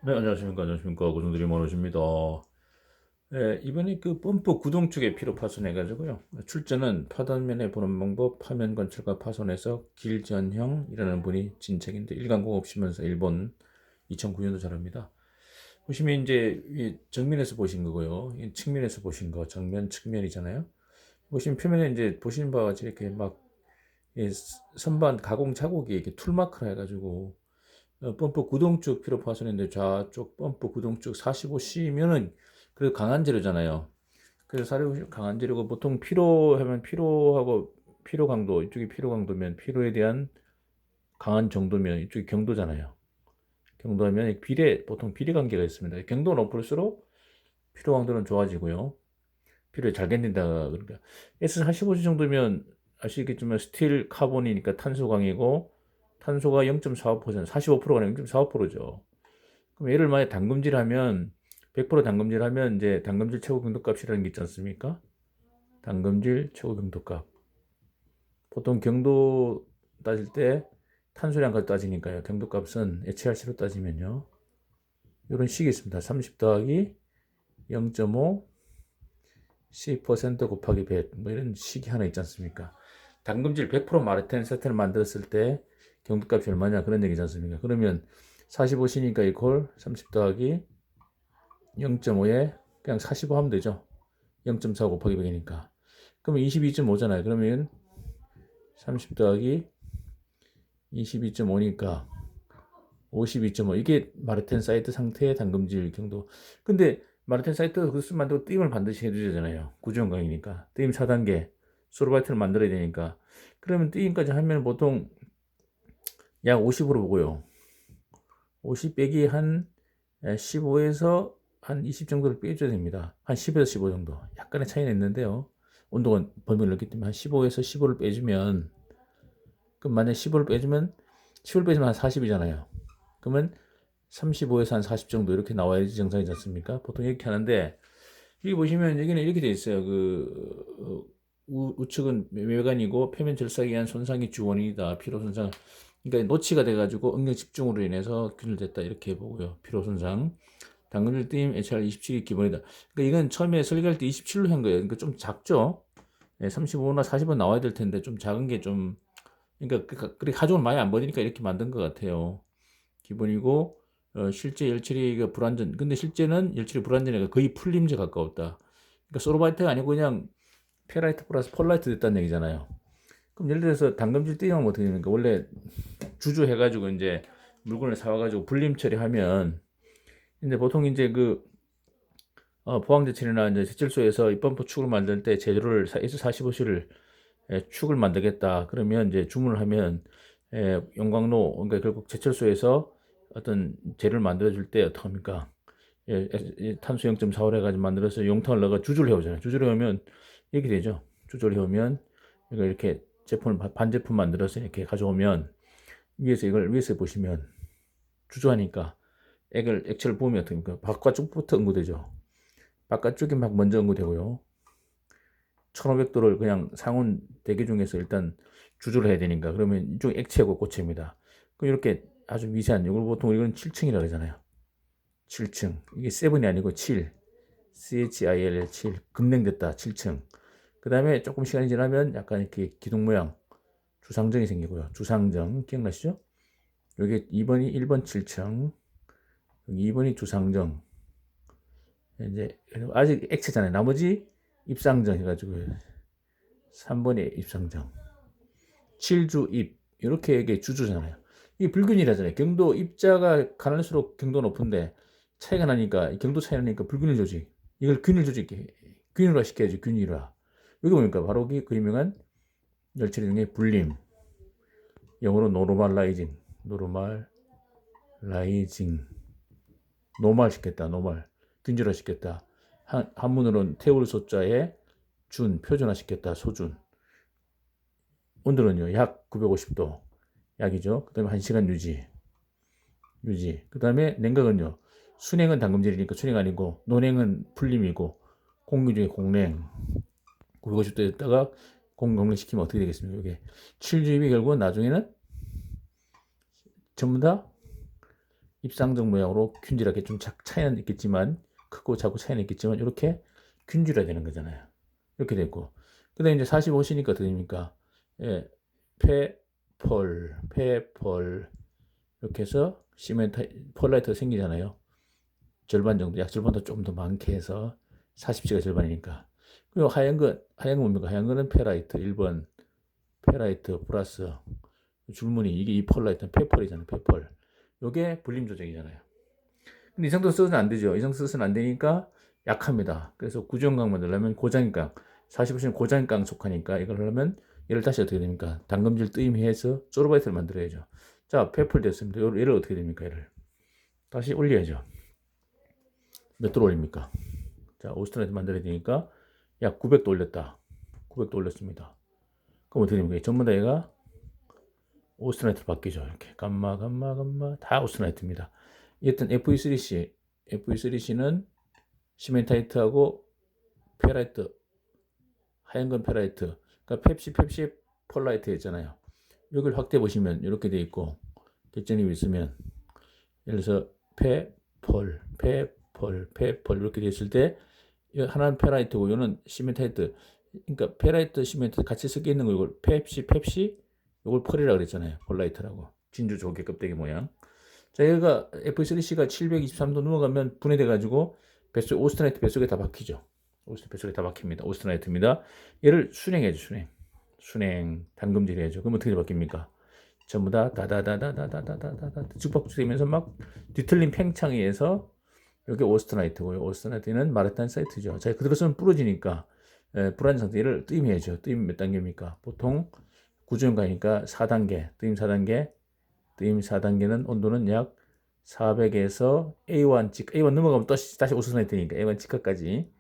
네, 안녕하십니까. 안녕하십니까. 고정들이 많으십니다. 네, 이번에 그 펌프 구동 쪽에 피로 파손해가지고요. 출전은 파단면에 보는 방법, 파면 관찰과 파손해서 길전형이라는 분이 진 책인데, 일간공업 시면서 일본 2009년도 자료입니다. 보시면 이제 이 정면에서 보신 거고요. 이 측면에서 보신 거, 정면, 측면이잖아요. 보시면 표면에 이제 보시는 바와 같이 이렇게 막 이 선반 가공 자국이 이렇게 툴마크라 해가지고 펌프 구동 쪽 피로 파손인데 좌쪽 펌프 구동 쪽 45C면은 그래도 강한 재료잖아요. 그래서 사료 강한 재료고 보통 피로 하면 피로하고 피로 강도 이쪽이 피로 강도면 피로에 대한 강한 정도면 이쪽이 경도잖아요. 경도하면 비례 보통 비례 관계가 있습니다. 경도가 높을수록 피로 강도는 좋아지고요. 피로에 잘 견딘다 그러니까 S45C 정도면 아시겠지만 스틸 카본이니까 탄소 강이고 탄소가 0.45% 45%가 아니라 0.45%죠. 그럼 얘를 만약 담금질하면 100% 담금질하면 이제 담금질 최고 경도값이라는 게 있지 않습니까? 담금질 최고 경도값. 보통 경도 따질 때 탄소량까지 따지니까요. 경도값은 HRC로 따지면요. 이런 식이 있습니다. 30 더하기 0.5 10% 곱하기 100. 뭐 이런 식이 하나 있지 않습니까? 담금질 100% 마르텐 세트를 만들었을 때 경도값이 얼마냐 그런 얘기지 않습니까? 그러면 45C니까 이퀄 30 더하기 0.5에 그냥 45 하면 되죠. 0.4 곱하기 100이니까. 그러면 22.5잖아요. 그러면 30 더하기 22.5니까 52.5. 이게 마르텐 사이트 상태의 담금질 경도. 근데 마르텐 사이트가 그것을 만들고 띠임을 반드시 해주잖아요. 구조영광이니까. 띠임 4단계. 소르바이트를 만들어야 되니까. 그러면 띠임까지 하면 보통 약 50으로 보고요. 50 빼기 한 15에서 한 20 정도를 빼줘야 됩니다. 한 10에서 15 정도. 약간의 차이는 있는데요. 온도가 범위를 넣기 때문에 한 15에서 15를 빼주면, 그럼 만약 15를 빼주면, 15를 빼주면 한 40이잖아요. 그러면 35에서 한 40 정도 이렇게 나와야지 정상이지 않습니까? 보통 이렇게 하는데, 여기 보시면 여기는 이렇게 돼 있어요. 우측은 외관이고 표면 절삭에 의한 손상이 주원인이다. 피로 손상. 그러니까 노치가 돼가지고 응력 집중으로 인해서 균일됐다. 이렇게 보고요. 피로 손상. 당근질 띠임 HR 27이 기본이다. 그러니까 이건 처음에 설계할 때 27로 한 거예요. 그러니까 좀 작죠? 네, 35나 40은 나와야 될 텐데 좀 작은 게 좀, 그러니까 그렇게 하중을 많이 안 버리니까 이렇게 만든 것 같아요. 기본이고, 실제 열처리가 불완전. 근데 실제는 열처리 불완전해가 거의 풀림제 가까웠다. 그러니까 소로바이트가 아니고 그냥 페라이트 플러스 폴라이트 됐다는 얘기잖아요. 그럼 예를 들어서 담금질 띠면 어떻게 됩니까? 원래 주주해가지고 이제 물건을 사와가지고 불림 처리하면, 근데 보통 이제 포항제철이나 이제 제철소에서 이 펌프 축을 만들 때 재료를 S45C를 축을 만들겠다. 그러면 이제 주문을 하면 용광로 그러니까 결국 제철소에서 어떤 재료를 만들어 줄 때 어떡합니까? 탄소 0.45 해가지고 만들어서 용탕을 넣어 주조를 해오잖아요. 주조를 해오면 이렇게 되죠. 주조를 해오면 이렇게 제품을 반제품 만들어서 이렇게 가져오면 위에서 이걸 위에서 보시면 주조하니까 액체를 부으면 어떻습니까? 바깥쪽부터 응고되죠. 바깥쪽이 막 먼저 응고되고요. 1500도를 그냥 상온 대기 중에서 일단 주조를 해야 되니까 그러면 이쪽 액체고 고체입니다. 그럼 이렇게 아주 미세한 이걸 보통 이건 7층이라고 하잖아요. 7층. 이게 7이 아니고 7. CHILL 7. 급냉됐다. 7층. 그 다음에 조금 시간이 지나면 약간 이렇게 기둥 모양 주상정이 생기고요. 주상정 기억나시죠? 여기 2번이 1번 7층, 여기 2번이 주상정. 이제 아직 액체잖아요. 나머지 입상정 해가지고 3번이 입상정. 7주 입 이렇게 이게 주주잖아요. 이게 불균이라잖아요. 경도 입자가 가날수록 경도 높은데 차이가 나니까 경도 차이 나니까 불균일 조직. 이걸 균일 조직 균일화 시켜야지 균일화. 여기 보니까 바로 그 유명한 열처리 중에 불림. 영어로 노르말라이징. 노르말라이징. 노말 시켰다. 노말. 균질화 시켰다. 한문으로는 태울 소자에 준 표준화 시켰다. 소준. 온도는요. 약 950도. 약이죠. 그 다음에 1시간 유지. 유지. 그 다음에 냉각은요. 순행은 담금질이니까 순행 아니고 논행은 풀림이고 공기 중에 공냉. 950도에다가 공경냉 시키면 어떻게 되겠습니까? 이게 7주입이 결국은 나중에는 전부 다 입상적 모양으로 균질하게 좀 차이는 있겠지만 크고 작고 차이는 있겠지만 이렇게 균질화 되는 거잖아요. 이렇게 됐고 그다음에 이제 45시니까 어떻게 됩니까? 예, 페펄 이렇게 해서 펄라이트가 생기잖아요. 절반 정도, 약 절반도 좀 더 많게 해서 40시가 절반이니까. 그리고 하얀 건 뭡니까? 하얀 거는 페라이트 1번, 페라이트 플러스 줄무늬, 이게 이 펄라이트는 페펄이잖아요. 페펄. 요게 불림 조정이잖아요. 근데 이 정도 써서는 안 되죠. 이 정도 써서는 안 되니까 약합니다. 그래서 구조형광 만들려면 고장광, 45시는 고장광 속하니까 이걸 하려면 얘를 다시 어떻게 됩니까? 당금질 뜨임해서 소르바이트를 만들어야죠. 자, 페펄 됐습니다. 얘를 어떻게 됩니까? 얘를 다시 올려야죠. 몇 도로 올립니까? 자, 오스트라이트 만들어야 되니까 약 900도 올렸다. 900도 올렸습니다. 그럼 어떻게 됩니까? 전부 다 얘가 오스트라이트로 바뀌죠. 이렇게 감마 다 오스트라이트입니다. 이었던 FE3C는 시멘타이트하고 페라이트, 하얀 건 페라이트, 그러니까 펩시 펄라이트 했잖아요. 여기를 확대해 보시면 이렇게 돼 있고 객전이 있으면 예를 들어서 페펄 이렇게 돼 있을 때 하나는 페라이트고 이거는 시멘타이트. 그러니까 페라이트 시멘트 같이 섞여 있는 거 이걸 펩시 이걸 펄이라고 그랬잖아요. 펄라이트라고. 진주 조개 껍데기 모양. 자, 얘가 F3C가 723도 넘어가면 분해돼 가지고 오스트라이트 뱃속에 다 박히죠. 뱃속에 다 박힙니다. 오스트라이트입니다. 얘를 순행해야죠. 순행 담금질 해야죠. 그럼 어떻게 바뀝니까? 전부 다 다다다다다다다다다 쭉박쭉되면서 막 뒤틀린 팽창에 의해서 여기 오스트라이트고요. 오스트라이트는 마르탄 사이트죠. 자, 그대로 쓰면 부러지니까 불안 상태 얘를 뜨임해야죠. 뜨임 몇 단계입니까? 보통 구조형가니까 4단계, 뜨임 4단계, 뜨임 4단계는 온도는 약 400에서 A1 넘어가면 또 다시 오스트라이트니까 A1 직하까지.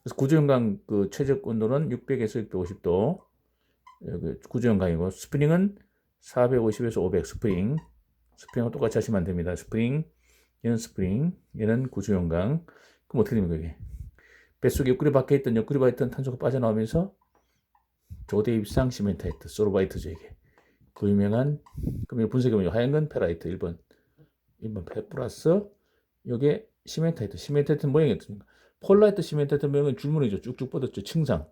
그래서 구조형광 그 최적 온도는 600에서 650도. 여기 구조형광이고 스프링은 450에서 500 스프링하고 똑같이 하시면 안 됩니다. 얘는 스프링, 얘는 구조형광. 그럼 어떻게 됩니까 이게? 뱃속에 옆구리 박혀 있던 탄소가 빠져나오면서 조대 입상 시멘타이트, 소르바이트죠 이게. 그 유명한 그럼 분석해보면 하얀 건 페라이트 1번 페 플러스 요게 시멘타이트 모양이 어떻습니까? 폴라이트 시멘타이트 모양은 줄무늬죠. 쭉쭉 뻗었죠. 층상.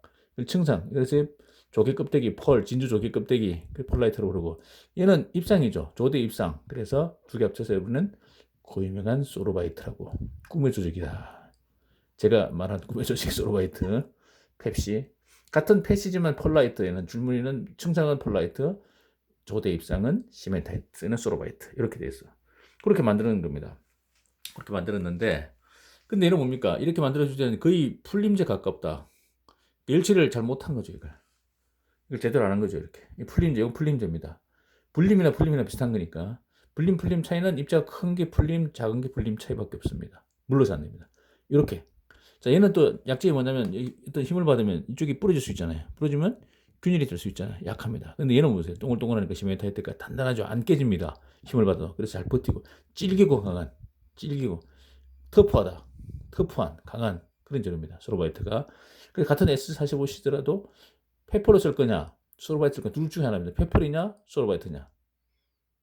그래서 조개 껍데기 진주 조개 껍데기 그 폴라이트로 부르고 얘는 입상이죠. 조대 입상. 그래서 두 개 합쳐서 여러분은 그 유명한 소르바이트라고. 꿈의 조직이다. 제가 말한 꿈의 조직 소르바이트 펩시 같은 펫이지만 폴라이트에는 줄무늬는 층상은 폴라이트, 조대 입상은 시멘타이트는 소르바이트 이렇게 돼 있어. 그렇게 만드는 겁니다. 그렇게 만들었는데 근데 얘는 뭡니까? 이렇게 만들어줄 때는 거의 풀림제 가깝다. 일치를 잘 못한 거죠 이걸 제대로 안 한 거죠 이렇게. 이건 풀림제입니다. 풀림이나 비슷한 거니까 풀림 차이는 입자가 큰 게 풀림, 작은 게 풀림 차이밖에 없습니다. 물러서 안 됩니다. 이렇게. 자, 얘는 또 약점이 뭐냐면 어떤 힘을 받으면 이쪽이 부러질 수 있잖아요. 부러지면 균일이 될 수 있잖아요. 약합니다. 근데 얘는 보세요. 동글동글하니까 시멘타이트가 단단하죠. 안 깨집니다. 힘을 받아. 그래서 잘 버티고 질기고 터프한 강한 그런 재료입니다. 소르바이트가. 그래서 같은 S45C더라도 페퍼로 쓸 거냐 소르바이트 쓸 거냐 둘 중에 하나입니다. 페퍼이냐 소르바이트냐.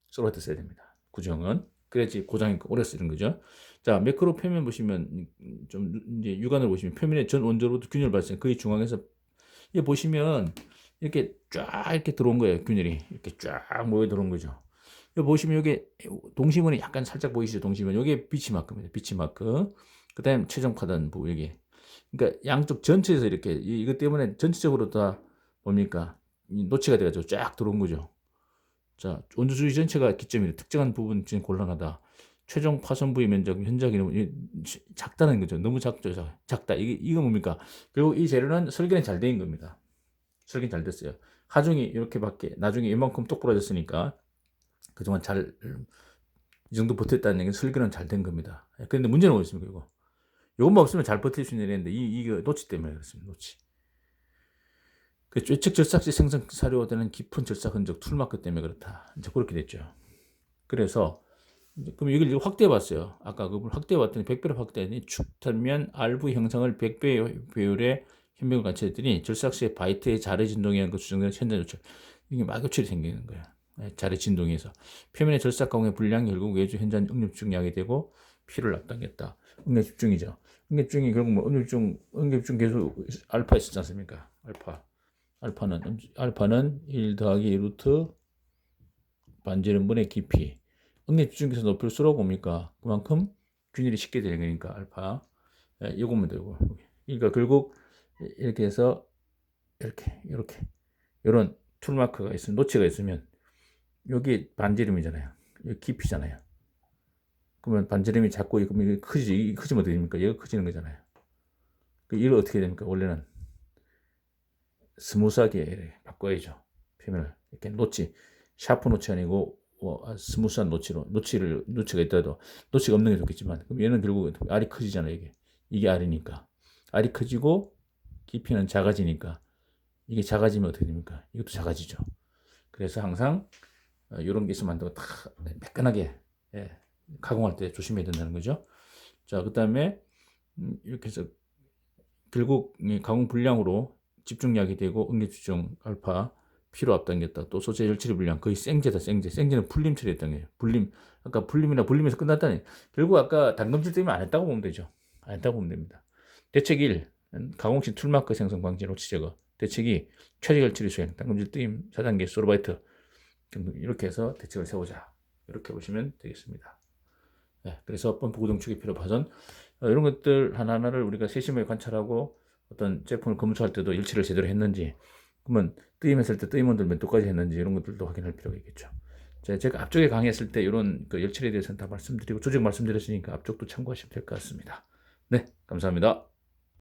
소르바이트 써야 됩니다. 구정은. 그래야지 고장이 오래 쓰는 거죠. 자, 매크로 표면 보시면 좀 이제 육안을 보시면 표면의 전 원자로부터 균열 발생 거의 중앙에서 이 보시면 이렇게 쫙 이렇게 들어온 거예요. 균열이 이렇게 쫙 모여 들어온 거죠. 여기 보시면 여기 동심원이 약간 살짝 보이시죠? 동심원 여기 비치 마크입니다. 비치 마크. 그다음 최종 파단 부분 여기. 그러니까 양쪽 전체에서 이렇게 이것 때문에 전체적으로 다 뭡니까 노치가 돼가지고 쫙 들어온 거죠. 자, 원주 주위 전체가 기점이에요. 특정한 부분 지금 곤란하다. 최종 파손 부위 면적 현저하게 작다는 거죠. 너무 작죠. 작다. 이거 뭡니까? 결국 이 재료는 설계는 잘 된 겁니다. 설계 잘 됐어요. 하중이 이렇게밖에 나중에 이만큼 똑 부러졌으니까 그동안 이 정도 버텼다는 얘기는 설계는 잘 된 겁니다. 그런데 문제는 뭐였습니까 이거? 이것만 없으면 잘 버틸 수 있는 일인데 이거 노치 때문에 그렇습니다. 노치. 그 좌측 절삭시 생성 사료되는 깊은 절삭 흔적 툴마크 때문에 그렇다. 이제 그렇게 됐죠. 그래서 그럼 이걸 확대해 봤어요. 아까 그걸 확대해 봤더니 100배로 확대했더니 축탄면 RV 형상을 100배 배율의 현명을 같이 했더니 절삭시의 바이트의 자래 진동에 의한 그 주정된 현장 조절 이게 막 교출이 생기는 거야. 자리 진동에서 표면의 절삭 가공의 불량이 결국 외주 현저한 응립증 야기되고 피를 앞당겼다. 응립증이죠. 응립증이 결국 뭐 응립증 계속 알파 있었지 않습니까? 알파는 1 더하기 루트 반지름분의 깊이. 응립증에서 높일수록 뭡니까? 그만큼 균일이 쉽게 되는 거니까 알파. 이거면 되고. 그러니까 결국 이렇게 해서 이렇게 이런 툴마크가 있으면 노치가 있으면 여기 반지름이잖아요. 여기 깊이잖아요. 그러면 반지름이 작고 이게 크지면 어떻게 됩니까? 얘가 커지는 거잖아요. 이걸 어떻게 됩니까? 원래는 스무스하게 이렇게 바꿔야죠. 표면을 이렇게 샤프 노치 아니고 스무스한 노치가 있더라도 노치가 없는 게 좋겠지만 그럼 얘는 결국 알이 커지잖아요. 이게 알이니까 알이 커지고 깊이는 작아지니까 이게 작아지면 어떻게 됩니까? 이것도 작아지죠. 그래서 항상 이런 게 있으면 안 되고 다 매끈하게 가공할 때 조심해야 된다는 거죠. 자, 그 다음에 이렇게 해서 결국 가공 불량으로 집중약이 되고 응립주중 알파 피로 앞당겼다. 또 소재 열처리 불량 거의 생제다. 생제는 불림 처리했던 거예요. 아까 불림에서 끝났다니. 결국 아까 담금질 때문에 안 했다고 보면 되죠. 안 했다고 보면 됩니다. 대책 1 가공식 툴마크 생성 방지 노치 제거. 대책 2 최저 열처리 수행 담금질 뜨임 4단계 소르바이트 이렇게 해서 대책을 세우자. 이렇게 보시면 되겠습니다. 그래서 펌프 구동축의 피로 파손 이런 것들 하나하나를 우리가 세심하게 관찰하고 어떤 제품을 검수할 때도 일치를 제대로 했는지 그러면 뜨임했을 때 뜨임원들 몇 도까지 했는지 이런 것들도 확인할 필요가 있겠죠. 제가 앞쪽에 강의했을 때 이런 열처리에 대해서는 다 말씀드리고 조직 말씀드렸으니까 앞쪽도 참고하시면 될 것 같습니다. 네, 감사합니다.